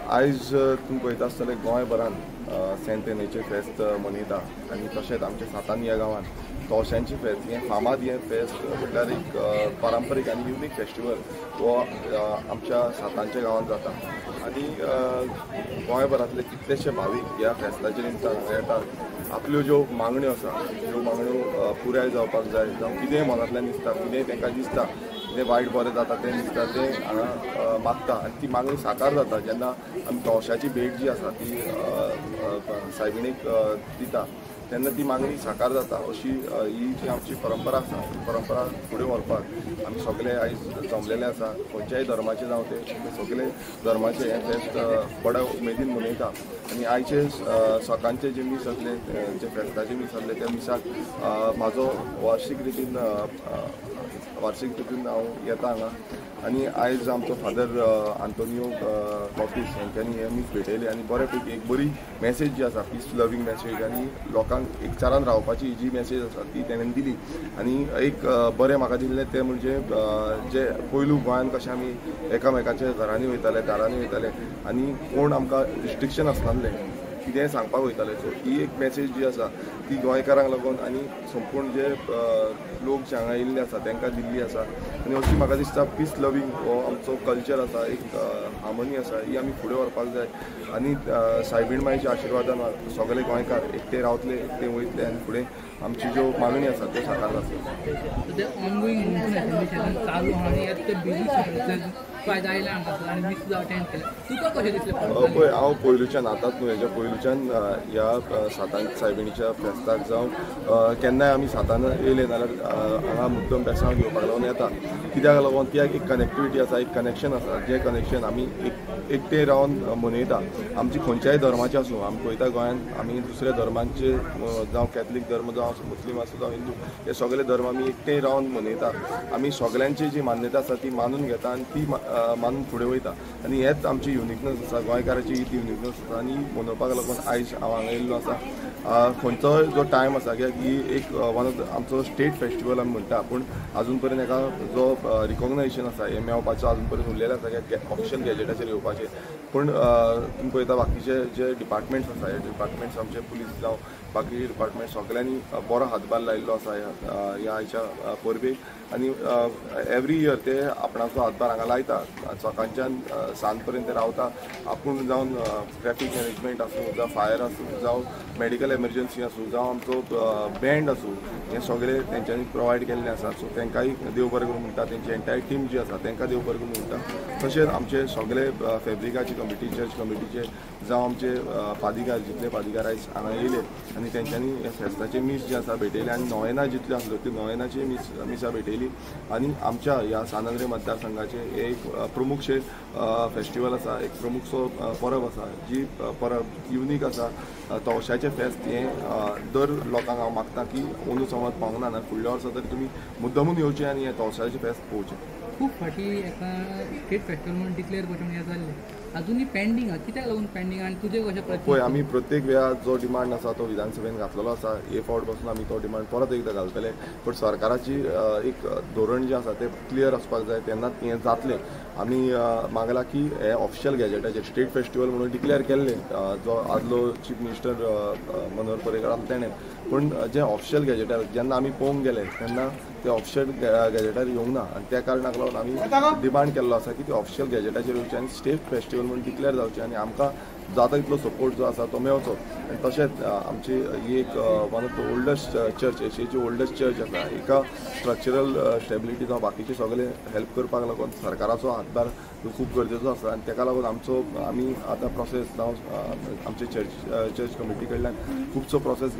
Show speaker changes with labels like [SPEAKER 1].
[SPEAKER 1] आयज तुमी पळयता आसतले गोंयभरान सेंट एनीचें फेस्त मनयता आनी तशेंच आमच्या सातान ह्या गांवांत तवशांची फेस्त हें फामाद हें फेस्त म्हटल्यार एक पारंपारीक आनी युनीक फेस्टिवल हो आमच्या सातांच्या गांवांत जाता आनी गोंयभरांतले कितलेशे भावीक ह्या फेस्ताच्या निमतान हांगा येतात आपल्यो ज्यो मागण्यो आसा ज्यो मागण्यो पुराय जावपाक जाय जावं कितेंय मनांतल्यान दिसता कितेंय तांकां दिसता कितें वायट बरें जाता तें दिसता तें हांगा मागता आनी ती मागणी साकार जाता जेन्ना आमी तवशाची भेट जी आसा ती सायबिणीक दिता तेन्ना ती मागणी साकार जाता अशी ही जी आमची परंपरा आसा परंपरा फुडें व्हरपाक आमी सगळे आयज जमलेले आसा खंयच्याय धर्माचे जावं ते सगळे धर्माचे हें फेस्त बड्या उमेदीन मनयता आनी आयचे सकाळचे जे मीस आसले जे फेस्ताचे मीस आसले त्या मिसाक म्हाजो वार्षिक रितीन हांव येता हांगा आनी आयज आमचो फादर आंतोनियो कॉपीस हेंच्यांनी हे मीस भेटयले आनी बरे पैकी एक बरी मॅसेज जी आसा पीस लवींग मॅसेज आनी लोकांक एकचारान रावपाची जी मॅसेज आसा ती तेणेन दिली आनी एक बरें म्हाका दिल्लें तें म्हणजे जे पयलू गोंयान कशें आमी एकामेकाच्या घरांनी वयताले दारांनी वयताले आनी कोण आमकां रिस्ट्रिक्शन आसनासलें कितेंय सांगपाक वयताले सो ही एक मॅसेज जी आसा ती गोंयकारांक लागून आनी संपूर्ण जे लोक जे हांगा येयल्ले आसा तांकां दिल्ली आसा आनी अशी म्हाका दिसता पीस लवींग हो आमचो कल्चर आसा एक हार्मोनी आसा ही आमी फुडें व्हरपाक जाय आनी सायबीण मायच्या आशिर्वादान सगळे गोंयकार एकटे रावतले एकटे वयतले आनी फुडें आमची ज्यो मागणी आसा त्यो साकार जातल्यो पळय हांव पयलुच्यान आतांच न्हू हेच्या पयलुच्यान ह्या सातान सायबिणीच्या फेस्ताक जावं केन्नाय आमी सातान येयले नाल्यार हांगा मुद्दम बेसांव घेवपाक लागून येता कित्याक लागून ती एक कनेक्टिविटी आसा एक कनेक्शन आसा जें कनेक्शन आमी एकटे रावन मनयता आमची खंयच्याय धर्माचे आसूं आमी पळयता गोंयांत आमी दुसऱ्या धर्मांचे जावं कॅथलीक धर्म जावं मुस्लीम आसूं जावं हिंदू हे सगळे धर्म आमी एकटे रावन मनयता आमी सगळ्यांची जी मान्यता आसा ती मानून घेता आनी ती मानून फुडें वयता आनी हेच आमची युनिकनेस आसा गोंयकाराची ही ती युनिकनेस आसा आनी मनोवपाक लागून आयज हांव हांगा येयल्लो आसा खंयचोय जो टायम आसा कित्याक ही एक वन ऑफ आमचो स्टेट फेस्टिवल आमी म्हणटा पूण आजून पर्यंत हेका जो रिकॉग्नायजेशन आसा हें मेळपाचो आजून पर्यंत उरलेलें आसा कित्याक ऑफिशियल गॅजेटाचेर येवपाचें पूण तुमी पळयता बाकीचे जे डिपार्टमेंट्स आसा हे डिपार्टमेंट्स आमचे पुलीस जावं बाकी डिपार्टमेंट सगळ्यांनी बरो हातभार लायिल्लो आसा ह्या हाच्या परबेक आनी एवरी इयर ते आपणाचो हातभार हांगा लायता सकाळच्यान सांज पर्यंत रावता आपूण जावन ट्रॅफीक मॅनेजमेंट आसूं जावं फायर आसूं जावं मेडिकल एमर्जन्सी आसूं जावं आमचो बँड आसूं हें सगळें तेंच्यांनी प्रोवायड केल्लें आसा सो तांकांय देव बरें करून म्हणटा तेंची एंटायर टीम जी आसा तांकां देव बरें करून म्हणटा तशेंच आमचे सगळे फेब्रिकाची कमिटी चर्च कमिटीचे जावं आमचे पादिकार जितले पादिकार आयज हांगा येयले आनी तेंच्यांनी हे फेस्ताचे मीस जे आसा भेटयले आनी नोवेना जितल्यो आसल्यो त्यो नोवेनाची मिसां भेटयली आनी आमच्या ह्या सानंद्रे मतदारसंघाचे एक प्रमुखशे फेस्टिवल आसा एक प्रमुखसो परब आसा जी परब युनीक आसा तवशाचें फेस्त हें दर लोकांक हांव मागता की अंदू समज पावूंक ना फुडल्या वर्सा तरी तुमी मुद्दमून येवचें आनी हें तवशाचें फेस्त पळोवचें
[SPEAKER 2] खूब फाटी एका स्टेट फेस्टिवल म्हणून डिक्लेअर करचें हें जाल्लें अजूनय पेंडींग आसा कित्याक लागून पेंडींग आनी तुजें कशें
[SPEAKER 1] पळय आमी प्रत्येक वेळा जो डिमांड आसा तो विधानसभेन घातलेलो आसा हे फावट पासून आमी तो डिमांड परत एकदां घालतले पण सरकाराची एक धोरण जें आसा तें क्लियर आसपाक जाय तेन्नाच हें जातलें आमी मागला की हे ऑफिशियल गॅजेटाचेर स्टेट फेस्टिवल म्हणून डिक्लेअर केल्लें जो आदलो चीफ मिनिस्टर मनोहर पर्रीकर आसा तेणें पूण जें ऑफिशियल गॅजेटार जेन्ना आमी पळोवंक गेले तेन्ना ते ऑफिशियल गॅजेटार येवंक ना आनी त्या कारणाक लागून आमी डिमांड केल्लो आसा की ते ऑफिशियल गॅजेटाचेर येवचें आनी स्टेट फेस्टिवल म्हणून डिक्लेअर जावचें आनी आमकां जाता तितलो सपोर्ट जो आसा तो मेळचो आनी तशेंच आमची ही एक one of the oldest church एशियेची ओल्डस्ट चर्च आसा एका स्ट्रक्चरल स्टेबिलिटी जावं बाकीचे सगळे हेल्प करपाक लागून सरकाराचो हातभार खूब गरजेचो आसा आनी ताका लागून आमी आतां प्रोसेस जावं आमचे चर्च कमिटी कडल्यान खुबसो प्रोसेस